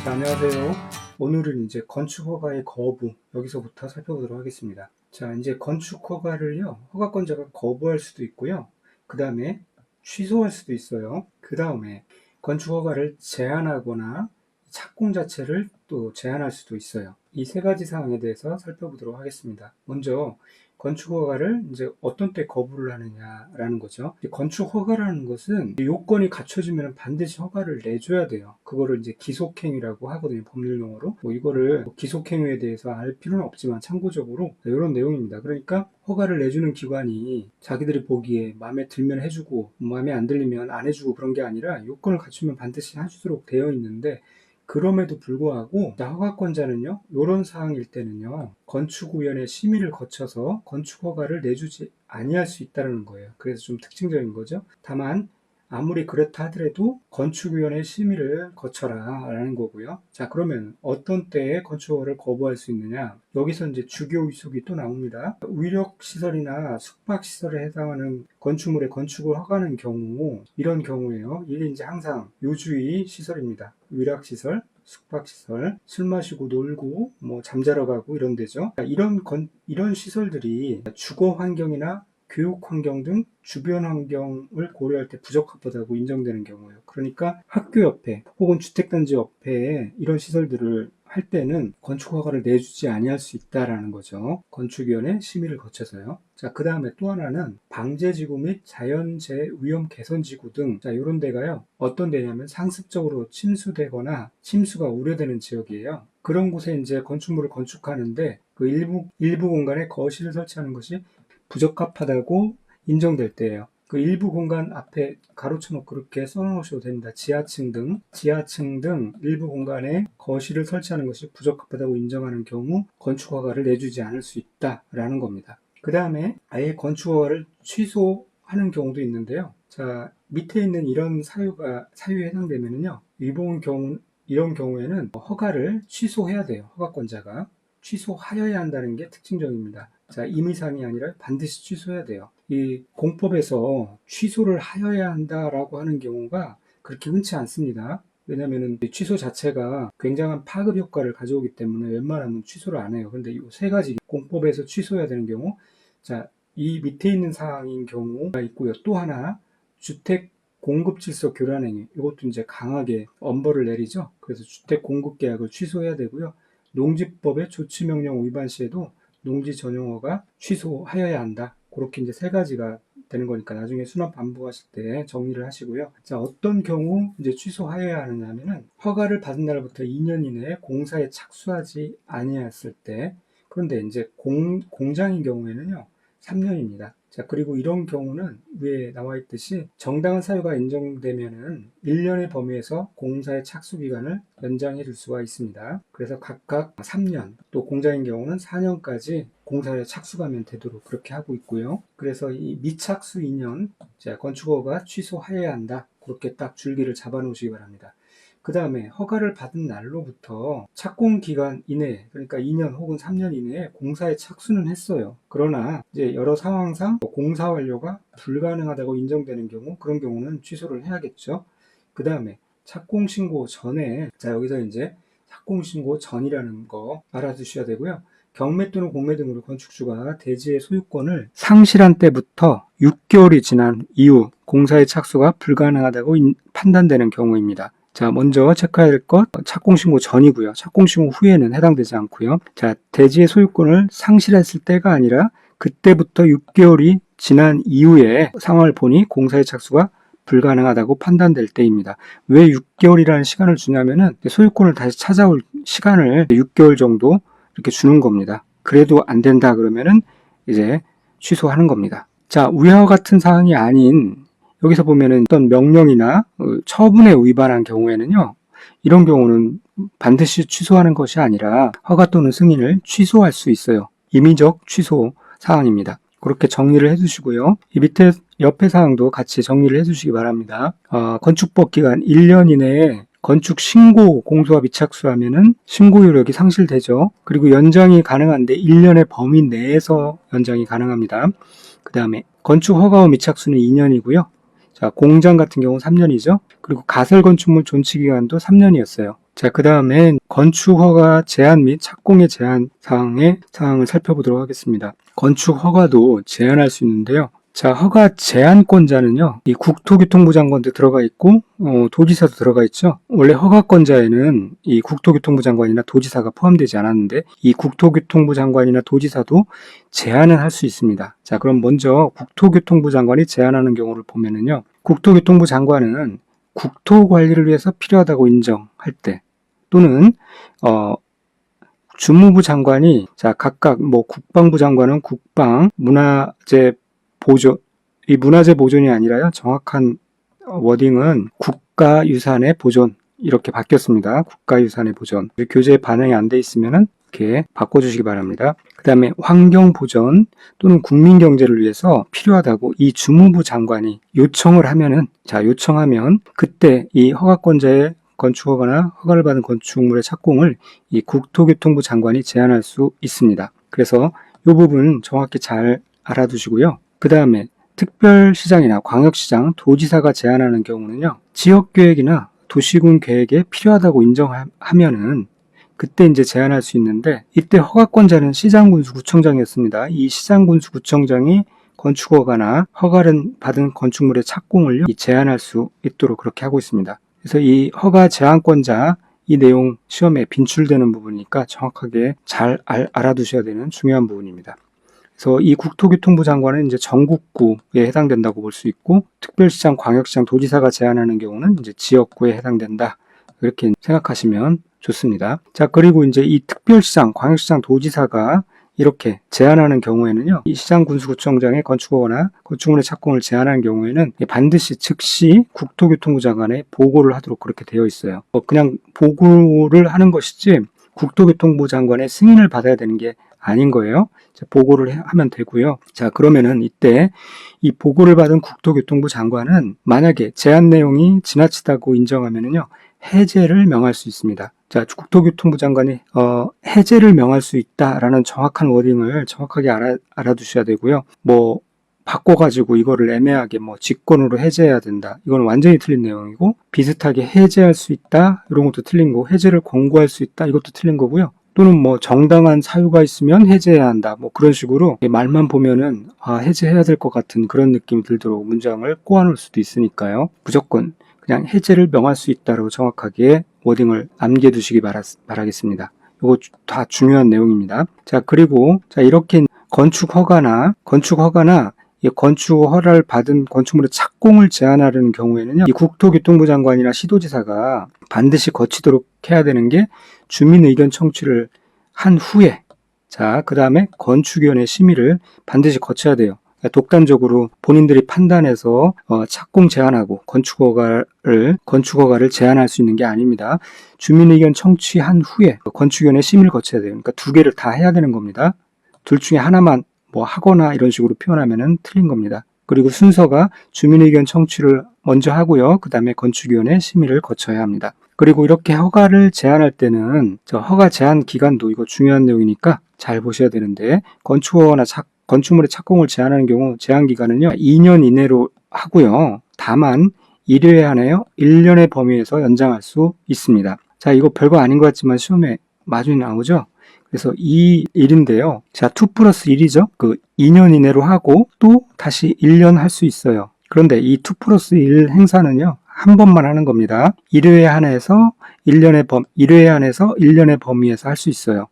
자, 안녕하세요. 오늘은 이제 건축허가의 거부, 여기서부터 살펴보도록 하겠습니다. 자, 이제 건축허가를요, 허가권자가 거부할 수도 있고요. 그 다음에 취소할 수도 있어요. 그 다음에 건축허가를 제한하거나 착공 자체를 또 제한할 수도 있어요. 이 세 가지 사항에 대해서 살펴보도록 하겠습니다. 먼저 건축허가를 이제 어떤 때 거부를 하느냐라는 거죠. 건축허가라는 것은 요건이 갖춰지면 반드시 허가를 내줘야 돼요. 그거를 이제 기속행위라고 하거든요. 법률용어로. 이거를 기속행위에 대해서 알 필요는 없지만 참고적으로 이런 내용입니다. 그러니까 허가를 내주는 기관이 자기들이 보기에 마음에 들면 해주고 마음에 안 들리면 안 해주고 그런 게 아니라 요건을 갖추면 반드시 해주도록 되어 있는데, 그럼에도 불구하고 허가권자는요, 이런 사항일 때는요, 건축위원회 심의를 거쳐서 건축허가를 내주지 아니할 수 있다는 거예요. 그래서 좀 특징적인 거죠. 다만 아무리 그렇다 하더라도 건축위원회 심의를 거쳐라 라는 거고요. 자, 그러면 어떤 때에 건축허가를 거부할 수 있느냐? 여기서 이제 주교 위속이 또 나옵니다. 의료시설이나 숙박시설에 해당하는 건축물의 건축을 허가하는 경우, 이런 경우에요, 이게 이제 항상 요주의 시설입니다. 위락시설, 숙박시설, 술 마시고 놀고 뭐 잠자러 가고 이런 데죠. 이런 시설들이 주거 환경이나 교육 환경 등 주변 환경을 고려할 때 부적합하다고 인정되는 경우예요. 그러니까 학교 옆에 혹은 주택단지 옆에 이런 시설들을 할 때는 건축허가를 내주지 아니할 수 있다라는 거죠. 건축위원회 심의를 거쳐서요. 자, 그 다음에 또 하나는 방제지구 및 자연재해 위험 개선지구 등, 자, 이런 데가요, 어떤 데냐면 상습적으로 침수되거나 침수가 우려되는 지역이에요. 그런 곳에 이제 건축물을 건축하는데 그 일부 공간에 거실을 설치하는 것이 부적합하다고 인정될 때예요. 그 일부 공간 앞에 가로쳐놓고 그렇게 써놓으셔도 됩니다. 지하층 등 일부 공간에 거실을 설치하는 것이 부적합하다고 인정하는 경우 건축허가를 내주지 않을 수 있다라는 겁니다. 그 다음에 아예 건축허가를 취소하는 경우도 있는데요. 자, 밑에 있는 이런 사유에 해당되면요, 이런 경우에는 허가를 취소해야 돼요. 허가권자가 취소하여야 한다는 게 특징적입니다. 자, 임의사항이 아니라 반드시 취소해야 돼요. 이 공법에서 취소를 하여야 한다라고 하는 경우가 그렇게 흔치 않습니다. 왜냐하면 취소 자체가 굉장한 파급 효과를 가져오기 때문에 웬만하면 취소를 안 해요. 근데 이 세 가지 공법에서 취소해야 되는 경우, 자, 이 밑에 있는 사항인 경우가 있고요. 또 하나, 주택 공급 질서 교란 행위, 이것도 이제 강하게 엄벌을 내리죠. 그래서 주택 공급 계약을 취소해야 되고요. 농지법의 조치명령 위반 시에도 농지 전용허가 취소하여야 한다. 그렇게 이제 세 가지가 되는 거니까 나중에 수납 반복하실 때 정리를 하시고요. 자, 어떤 경우 이제 취소하여야 하느냐면은 허가를 받은 날부터 2년 이내에 공사에 착수하지 아니했을 때, 그런데 이제 공장인 경우에는요, 3년입니다. 자, 그리고 이런 경우는 위에 나와 있듯이 정당한 사유가 인정되면은 1년의 범위에서 공사의 착수 기간을 연장해 줄 수가 있습니다. 그래서 각각 3년, 또 공장인 경우는 4년까지 공사에 착수가면 되도록 그렇게 하고 있고요. 그래서 이 미착수 2년, 자, 건축허가 취소하여야 한다. 그렇게 딱 줄기를 잡아 놓으시기 바랍니다. 그 다음에 허가를 받은 날로부터 착공 기간 이내에, 그러니까 2년 혹은 3년 이내에 공사에 착수는 했어요. 그러나 이제 여러 상황상 공사 완료가 불가능하다고 인정되는 경우, 그런 경우는 취소를 해야겠죠. 그 다음에 착공 신고 전에, 자, 여기서 이제 착공 신고 전이라는 거 알아두셔야 되고요. 경매 또는 공매 등으로 건축주가 대지의 소유권을 상실한 때부터 6개월이 지난 이후 공사의 착수가 불가능하다고 판단되는 경우입니다. 자, 먼저 체크해야 될 것, 착공신고 전이고요. 착공신고 후에는 해당되지 않고요. 자, 대지의 소유권을 상실했을 때가 아니라 그때부터 6개월이 지난 이후에 상황을 보니 공사의 착수가 불가능하다고 판단될 때입니다. 왜 6개월이라는 시간을 주냐면은 소유권을 다시 찾아올 시간을 6개월 정도 이렇게 주는 겁니다. 그래도 안 된다 그러면은 이제 취소하는 겁니다. 자, 위와 같은 사항이 아닌, 여기서 보면은 어떤 명령이나 처분에 위반한 경우에는요, 이런 경우는 반드시 취소하는 것이 아니라 허가 또는 승인을 취소할 수 있어요. 임의적 취소 사항입니다. 그렇게 정리를 해주시고요. 이 밑에 옆에 사항도 같이 정리를 해주시기 바랍니다. 건축법 기간 1년 이내에 건축 신고 공소가 미착수하면은 신고 효력이 상실되죠. 그리고 연장이 가능한데 1년의 범위 내에서 연장이 가능합니다. 그 다음에 건축 허가 후 미착수는 2년이고요. 자, 공장 같은 경우는 3년이죠. 그리고 가설 건축물 존치 기간도 3년이었어요. 자, 그 다음에 건축허가 제한 및 착공의 제한 사항을 살펴보도록 하겠습니다. 건축허가도 제한할 수 있는데요. 자, 허가 제한권자는요, 이 국토교통부 장관도 들어가 있고, 도지사도 들어가 있죠. 원래 허가권자에는 이 국토교통부 장관이나 도지사가 포함되지 않았는데, 이 국토교통부 장관이나 도지사도 제한은 할 수 있습니다. 자, 그럼 먼저 국토교통부 장관이 제한하는 경우를 보면은요, 국토교통부 장관은 국토 관리를 위해서 필요하다고 인정할 때, 또는, 주무부 장관이, 자, 각각, 국방부 장관은 국방, 문화재 보존, 이 문화재 보존이 아니라요, 정확한 워딩은 국가유산의 보존, 이렇게 바뀌었습니다. 국가유산의 보존. 교재에 반영이 안 돼 있으면은 이렇게 바꿔주시기 바랍니다. 그 다음에 환경보전 또는 국민경제를 위해서 필요하다고 이 주무부 장관이 요청을 하면은, 자, 요청하면 그때 이 허가권자의 건축허가나 허가를 받은 건축물의 착공을 이 국토교통부 장관이 제한할 수 있습니다. 그래서 이 부분 정확히 잘 알아두시고요. 그 다음에 특별시장이나 광역시장, 도지사가 제한하는 경우는요, 지역계획이나 도시군 계획에 필요하다고 인정하면은 그때 이제 제한할 수 있는데, 이때 허가권자는 시장군수구청장이었습니다. 이 시장군수구청장이 건축허가나 허가를 받은 건축물의 착공을 제한할 수 있도록 그렇게 하고 있습니다. 그래서 이 허가 제한권자, 이 내용 시험에 빈출되는 부분이니까 정확하게 잘 알아두셔야 되는 중요한 부분입니다. 그래서 이 국토교통부 장관은 이제 전국구에 해당된다고 볼 수 있고, 특별시장, 광역시장, 도지사가 제한하는 경우는 이제 지역구에 해당된다. 이렇게 생각하시면 좋습니다. 자, 그리고 이제 이 특별시장, 광역시장, 도지사가 이렇게 제한하는 경우에는요, 이 시장군수구청장의 건축허가나 건축물의 착공을 제한하는 경우에는 반드시 즉시 국토교통부 장관에 보고를 하도록 그렇게 되어 있어요. 그냥 보고를 하는 것이지 국토교통부 장관의 승인을 받아야 되는 게 아닌 거예요. 보고를 하면 되고요. 자, 그러면은 이때 이 보고를 받은 국토교통부 장관은 만약에 제한 내용이 지나치다고 인정하면은요, 해제를 명할 수 있습니다. 자, 국토교통부 장관이 해제를 명할 수 있다라는 정확한 워딩을 정확하게 알아두셔야 되고요. 바꿔가지고 이거를 애매하게 직권으로 해제해야 된다, 이건 완전히 틀린 내용이고, 비슷하게 해제할 수 있다, 이런 것도 틀린 거고, 해제를 권고할 수 있다, 이것도 틀린 거고요. 또는 정당한 사유가 있으면 해제해야 한다, 그런 식으로 말만 보면은 해제해야 될 것 같은 그런 느낌이 들도록 문장을 꼬아놓을 수도 있으니까요. 무조건 그냥 해제를 명할 수 있다라고 정확하게 워딩을 남겨두시기 바라겠습니다. 이거 다 중요한 내용입니다. 자, 그리고 이렇게 건축허가나 이 건축허가를 받은 건축물의 착공을 제한하려는 경우에는요, 이 국토교통부 장관이나 시도지사가 반드시 거치도록 해야 되는 게 주민의견 청취를 한 후에, 자, 그 다음에 건축위원회 심의를 반드시 거쳐야 돼요. 독단적으로 본인들이 판단해서 착공 제한하고 건축허가를 제한할 수 있는 게 아닙니다. 주민의견 청취한 후에 건축위원회 심의를 거쳐야 돼요. 그러니까 두 개를 다 해야 되는 겁니다. 둘 중에 하나만 하거나 이런 식으로 표현하면 틀린 겁니다. 그리고 순서가 주민의견 청취를 먼저 하고요, 그 다음에 건축위원회 심의를 거쳐야 합니다. 그리고 이렇게 허가를 제한할 때는 허가 제한 기간도, 이거 중요한 내용이니까 잘 보셔야 되는데, 건축허가나 건축물의 착공을 제한하는 경우 제한 기간은요, 2년 이내로 하고요, 다만 1회에 한해요 1년의 범위에서 연장할 수 있습니다. 자, 이거 별거 아닌 것 같지만 시험에 마주 나오죠. 그래서 이 일인데요. 자, 2+1이죠. 그 2년 이내로 하고 또 다시 1년 할 수 있어요. 그런데 이 2+1 행사는요, 한 번만 하는 겁니다. 1회에 한해서 1회에 한해서 1년의 범위에서 할 수 있어요.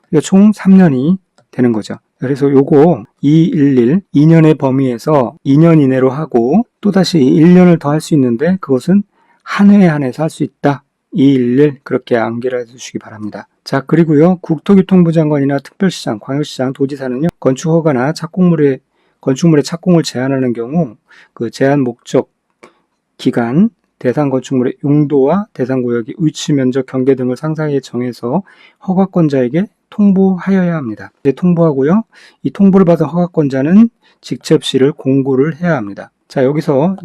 그러니까 총 3년이 되는 거죠. 그래서 요거 211, 2년의 범위에서 2년 이내로 하고 또다시 1년을 더 할 수 있는데 그것은 한 회에 한해서 할 수 있다. 211 그렇게 암기를 해주시기 바랍니다. 자, 그리고요, 국토교통부 장관이나 특별시장, 광역시장, 도지사는요, 건축허가나 건축물의 착공을 제한하는 경우 그 제한 목적, 기간, 대상 건축물의 용도와 대상 구역의 위치, 면적, 경계 등을 상세하게 정해서 허가권자에게 통보하여야 합니다. 이제 통보하고요, 이 통보를 받은 허가권자는 직접 시를 공고를 해야 합니다. 자, 여기서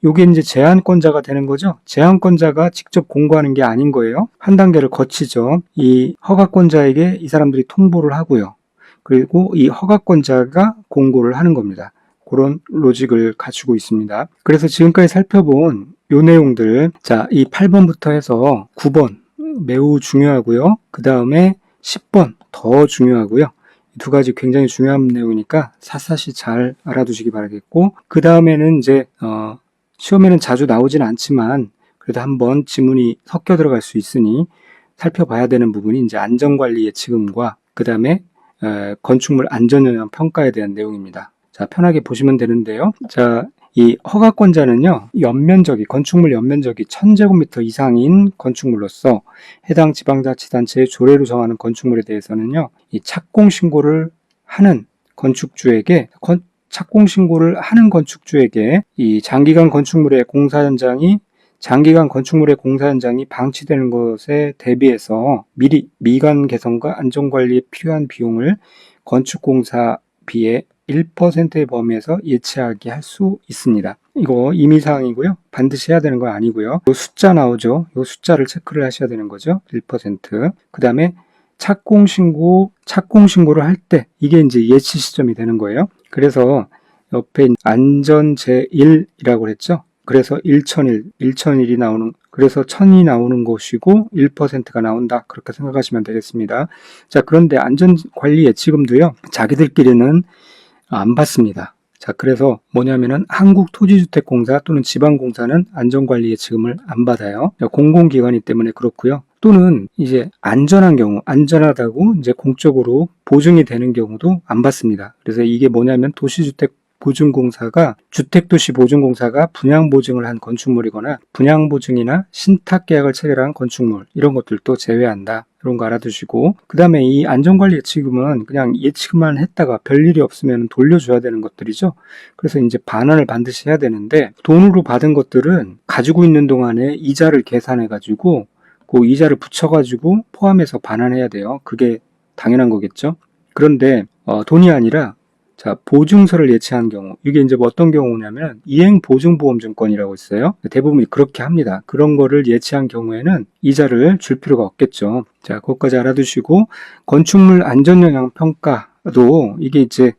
요게 제한권자가 되는 거죠. 제한권자가 직접 공고하는 게 아닌 거예요. 한 단계를 거치죠. 이 허가권자에게 이 사람들이 통보를 하고요, 그리고 이 허가권자가 공고를 하는 겁니다. 그런 로직을 갖추고 있습니다. 그래서 지금까지 살펴본 요 내용들, 자, 이 8번부터 해서 9번, 매우 중요하고요. 그 다음에 10번 더 중요하고요. 두 가지 굉장히 중요한 내용이니까 샅샅이 잘 알아두시기 바라겠고, 그 다음에는 이제 시험에는 자주 나오진 않지만 그래도 한번 지문이 섞여 들어갈 수 있으니 살펴봐야 되는 부분이 이제 안전관리 예치금과 그 다음에 건축물 안전영향 평가에 대한 내용입니다. 자, 편하게 보시면 되는데요. 자, 이 허가권자는요, 건축물 연면적이 1000제곱미터 이상인 건축물로서 해당 지방자치단체의 조례로 정하는 건축물에 대해서는요, 이 착공신고를 하는 건축주에게 이 장기간 건축물의 공사 현장이 방치되는 것에 대비해서 미리 미관 개선과 안전관리에 필요한 비용을 건축공사비의 1%의 범위에서 예치하게 할 수 있습니다. 이거 임의사항이고요. 반드시 해야 되는 건 아니고요. 이 숫자 나오죠. 이 숫자를 체크를 하셔야 되는 거죠. 1%. 그 다음에 착공신고를 할 때 이게 이제 예치 시점이 되는 거예요. 그래서 옆에 안전 제1이라고 했죠. 그래서 1001이 나오는, 그래서 1000이 나오는 것이고 1%가 나온다. 그렇게 생각하시면 되겠습니다. 자, 그런데 안전관리 예치금도요, 자기들끼리는 안 받습니다. 자, 그래서 뭐냐면은 한국토지주택공사 또는 지방공사는 안전관리 예치금을 안 받아요. 공공기관이기 때문에 그렇고요. 또는 이제 안전하다고 이제 공적으로 보증이 되는 경우도 안 받습니다. 그래서 이게 뭐냐면 주택도시보증공사가 분양보증을 한 건축물이거나 분양보증이나 신탁계약을 체결한 건축물, 이런 것들도 제외한다. 이런 거 알아두시고, 그 다음에 이 안전관리 예치금은 그냥 예치금만 했다가 별일이 없으면 돌려줘야 되는 것들이죠. 그래서 이제 반환을 반드시 해야 되는데, 돈으로 받은 것들은 가지고 있는 동안에 이자를 계산해가지고 그 이자를 붙여가지고 포함해서 반환해야 돼요. 그게 당연한 거겠죠. 그런데 돈이 아니라, 자, 보증서를 예치한 경우, 이게 이제 뭐 어떤 경우냐면 이행보증보험증권이라고 있어요. 대부분이 그렇게 합니다. 그런 거를 예치한 경우에는 이자를 줄 필요가 없겠죠. 자, 그것까지 알아두시고, 건축물 안전영향 평가도 이게 이제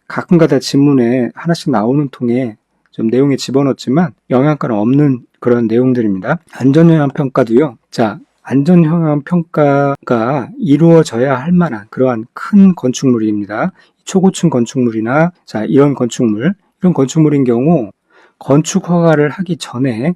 가끔가다 지문에 하나씩 나오는 통에 좀 내용에 집어넣었지만 영향가는 없는 그런 내용들입니다. 안전영향 평가도요. 자, 안전영향 평가가 이루어져야 할 만한 그러한 큰 건축물입니다. 초고층 건축물이나, 자, 이런 건축물인 경우 건축 허가를 하기 전에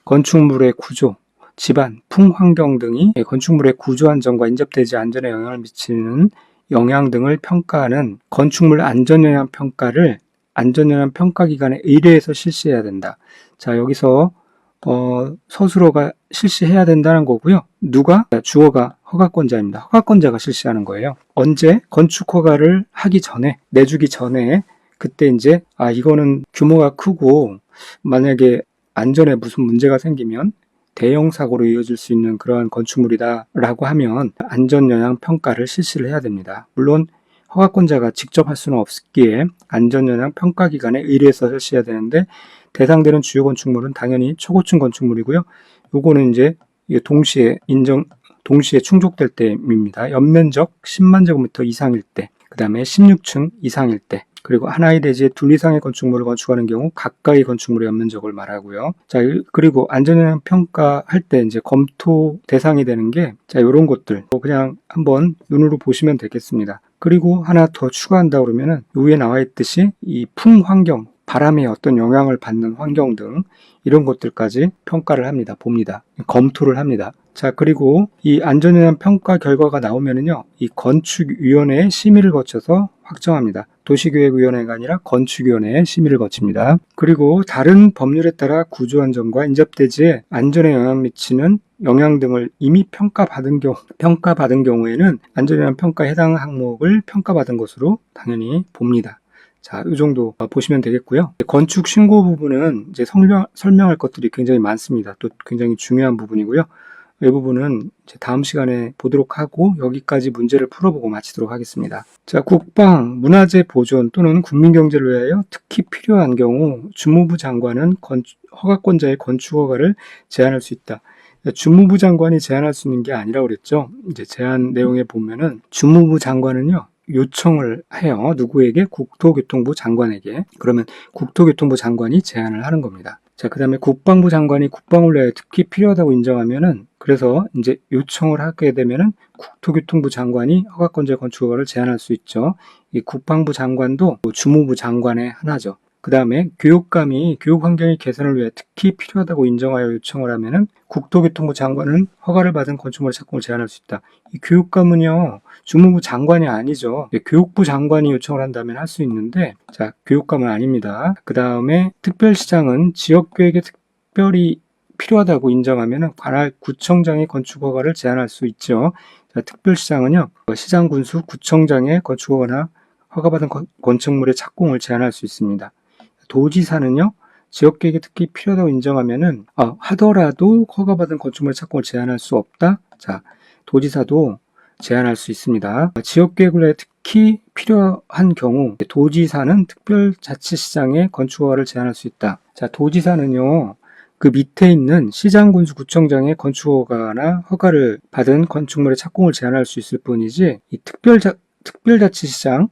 건축물의 구조, 집안, 풍환경 등이 건축물의 구조 안전과 인접대지 안전에 영향을 미치는 영향 등을 평가하는 건축물 안전영향 평가를 안전영향 평가기관에 의뢰해서 실시해야 된다. 자, 여기서 서술어가 실시해야 된다는 거고요. 누가? 주어가 허가권자입니다. 허가권자가 실시하는 거예요. 언제? 건축 허가를 내주기 전에, 그때 이제, 이거는 규모가 크고, 만약에 안전에 무슨 문제가 생기면 대형 사고로 이어질 수 있는 그러한 건축물이다 라고 하면 안전영향 평가를 실시를 해야 됩니다. 물론 허가권자가 직접 할 수는 없기에 안전영향 평가기관에 의뢰해서 실시해야 되는데, 대상되는 주요 건축물은 당연히 초고층 건축물이고요. 요거는 이제 동시에 충족될 때입니다. 연면적 10만 제곱미터 이상일 때, 그 다음에 16층 이상일 때, 그리고 하나의 대지에 둘 이상의 건축물을 건축하는 경우 가까이 건축물의 연면적을 말하고요. 자, 그리고 안전영향 평가할 때 이제 검토 대상이 되는 게, 자, 요런 것들 그냥 한번 눈으로 보시면 되겠습니다. 그리고 하나 더 추가한다 그러면은 위에 나와 있듯이 이 풍환경, 바람의 어떤 영향을 받는 환경 등 이런 것들까지 평가를 합니다. 검토를 합니다. 자, 그리고 이 안전영향 평가 결과가 나오면은요, 이 건축위원회의 심의를 거쳐서 확정합니다. 도시계획위원회가 아니라 건축위원회의 심의를 거칩니다. 그리고 다른 법률에 따라 구조안전과 인접대지에 안전에 영향 미치는 영향 등을 이미 평가받은 경우에는 안전영향 평가에 해당 항목을 평가받은 것으로 당연히 봅니다. 자, 이 정도 보시면 되겠고요. 건축 신고 부분은 이제 설명할 것들이 굉장히 많습니다. 또 굉장히 중요한 부분이고요. 이 부분은 이제 다음 시간에 보도록 하고 여기까지 문제를 풀어보고 마치도록 하겠습니다. 자, 국방, 문화재 보존 또는 국민경제를 위하여 특히 필요한 경우 주무부 장관은 허가권자의 건축 허가를 제한할 수 있다. 주무부 장관이 제한할 수 있는 게 아니라고 그랬죠. 이제 제한 내용에 보면은 주무부 장관은요, 요청을 해요. 누구에게? 국토교통부 장관에게. 그러면 국토교통부 장관이 제안을 하는 겁니다. 자, 그 다음에 국방부 장관이 국방을 내에 특히 필요하다고 인정하면은, 그래서 이제 요청을 하게 되면은 국토교통부 장관이 허가권자 건축허가를 제한할 수 있죠. 이 국방부 장관도 주무부 장관의 하나죠. 그 다음에 교육감이 교육 환경의 개선을 위해 특히 필요하다고 인정하여 요청을 하면은 국토교통부 장관은 허가를 받은 건축물의 착공을 제한할 수 있다. 이 교육감은요, 주무부 장관이 아니죠. 교육부 장관이 요청을 한다면 할 수 있는데, 자, 교육감은 아닙니다. 그 다음에 특별시장은 지역계획에 특별히 필요하다고 인정하면 관할 구청장의 건축허가를 제한할 수 있죠. 자, 특별시장은요, 시장 군수 구청장의 건축허가나 허가받은 건축물의 착공을 제한할 수 있습니다. 도지사는요, 지역계획에 특히 필요하다고 인정하면은 하더라도 허가받은 건축물의 착공을 제한할 수 없다. 자, 도지사도 제한할 수 있습니다. 지역계획을 위해 특히 필요한 경우 도지사는 특별자치시장의 건축허가를 제한할 수 있다. 자, 도지사는요, 그 밑에 있는 시장군수구청장의 건축허가나 허가를 받은 건축물의 착공을 제한할 수 있을 뿐이지 이 특별자치시장의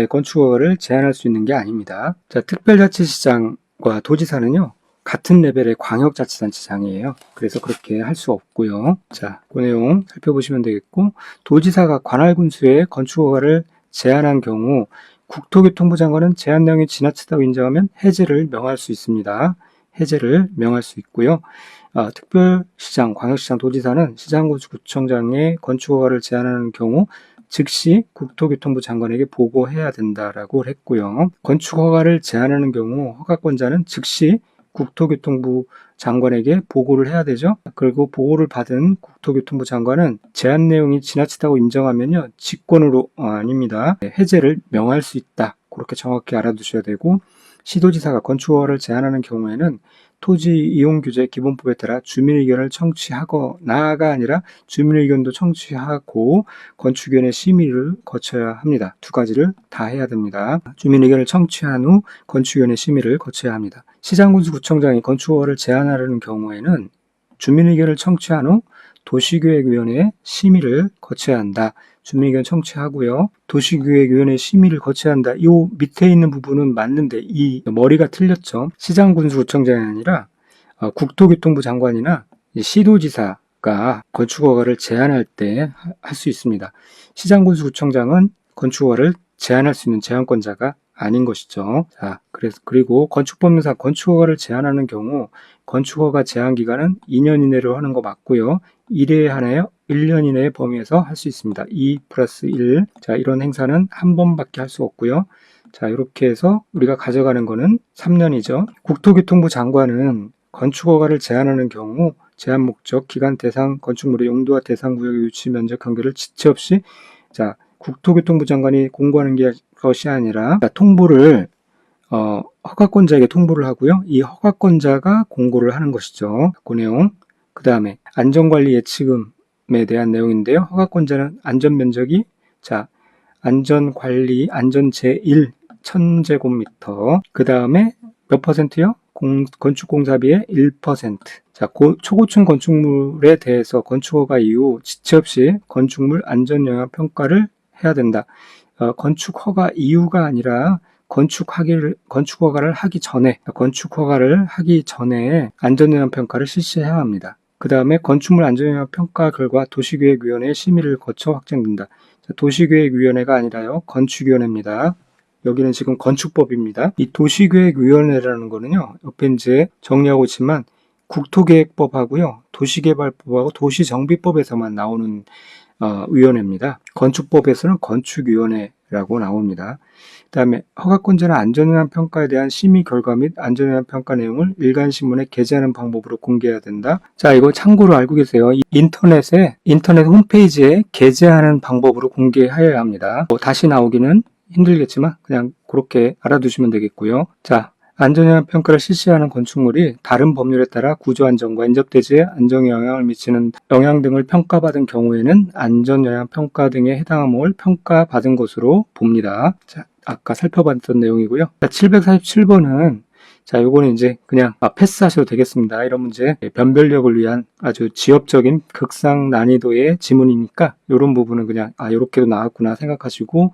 건축허가를 제한할 수 있는 게 아닙니다. 자, 특별자치시장과 도지사는요, 같은 레벨의 광역자치단체장이에요. 그래서 그렇게 할 수 없고요. 자, 그 내용 살펴보시면 되겠고, 도지사가 관할군수의 건축허가를 제한한 경우 국토교통부 장관은 제한 내용이 지나치다고 인정하면 해제를 명할 수 있습니다. 해제를 명할 수 있고요. 특별시장, 광역시장, 도지사는 시장군수구청장의 건축허가를 제한하는 경우 즉시 국토교통부 장관에게 보고해야 된다라고 했고요. 건축허가를 제한하는 경우 허가권자는 즉시 국토교통부 장관에게 보고를 해야 되죠. 그리고 보고를 받은 국토교통부 장관은 제한 내용이 지나치다고 인정하면요, 직권으로 아닙니다. 해제를 명할 수 있다. 그렇게 정확히 알아두셔야 되고, 시도지사가 건축허가를 제한하는 경우에는 토지 이용 규제 기본법에 따라 주민 의견을 청취하거나가 아니라 주민 의견도 청취하고 건축위원회 심의를 거쳐야 합니다. 두 가지를 다 해야 됩니다. 주민 의견을 청취한 후 건축위원회 심의를 거쳐야 합니다. 시장군수구청장이 건축허가를 제한하려는 경우에는 주민 의견을 청취한 후 도시계획위원회 심의를 거쳐야 한다. 주민의견 청취하고요. 도시계획위원회 심의를 거쳐야 한다. 이 밑에 있는 부분은 맞는데 이 머리가 틀렸죠. 시장군수구청장이 아니라 국토교통부 장관이나 시도지사가 건축허가를 제한할 때 할 수 있습니다. 시장군수구청장은 건축허가를 제한할 수 있는 제한권자가 아닌 것이죠. 자, 그리고 건축법령상 건축허가를 제한하는 경우 건축허가 제한 기간은 2년 이내로 하는 거 맞고요. 1회에 한하여 1년 이내의 범위에서 할 수 있습니다. 2+1. 자, 이런 행사는 한 번밖에 할 수 없고요. 자, 이렇게 해서 우리가 가져가는 거는 3년이죠. 국토교통부 장관은 건축허가를 제한하는 경우 제한 목적, 기간, 대상, 건축물의 용도와 대상 구역의 위치, 면적, 한계를 지체 없이 자, 국토교통부 장관이 공고하는 것이 아니라 통보를 허가권자에게 통보를 하고요. 이 허가권자가 공고를 하는 것이죠. 그 내용. 그 다음에 안전관리 예치금에 대한 내용인데요. 허가권자는 안전면적이 안전관리 안전 제1 1000제곱미터. 그 다음에 몇 퍼센트요? 건축공사비의 1%. 자, 초고층 건축물에 대해서 건축허가 이후 지체 없이 건축물 안전영향평가를 해야 된다. 건축허가 이후가 아니라 건축허가를 하기 전에 안전영향평가를 실시해야 합니다. 그 다음에 건축물 안전영향평가 결과 도시계획위원회의 심의를 거쳐 확정된다. 자, 도시계획위원회가 아니라요, 건축위원회입니다. 여기는 지금 건축법입니다. 이 도시계획위원회라는 거는요, 옆에 이제 정리하고 있지만 국토계획법하고요, 도시개발법하고 도시정비법에서만 나오는 위원회입니다. 건축법에서는 건축위원회라고 나옵니다. 그 다음에 허가권자는 안전영향평가에 대한 심의 결과 및 안전영향평가 내용을 일간신문에 게재하는 방법으로 공개해야 된다. 자, 이거 참고로 알고 계세요. 인터넷 홈페이지에 게재하는 방법으로 공개하여야 합니다. 다시 나오기는 힘들겠지만 그냥 그렇게 알아두시면 되겠고요. 자, 안전영향평가를 실시하는 건축물이 다른 법률에 따라 구조안전과 인접대지에 안전영향을 미치는 영향 등을 평가받은 경우에는 안전영향평가 등에 해당함을 평가받은 것으로 봅니다. 자, 아까 살펴봤던 내용이고요. 자, 747번은 요거는 이제 그냥 패스하셔도 되겠습니다. 이런 문제 변별력을 위한 아주 지엽적인 극상 난이도의 지문이니까 이런 부분은 그냥 이렇게도 나왔구나 생각하시고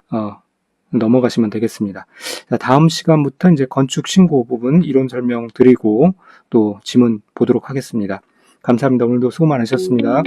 넘어가시면 되겠습니다. 자, 다음 시간부터 이제 건축 신고 부분 이론 설명 드리고 또 지문 보도록 하겠습니다. 감사합니다. 오늘도 수고 많으셨습니다.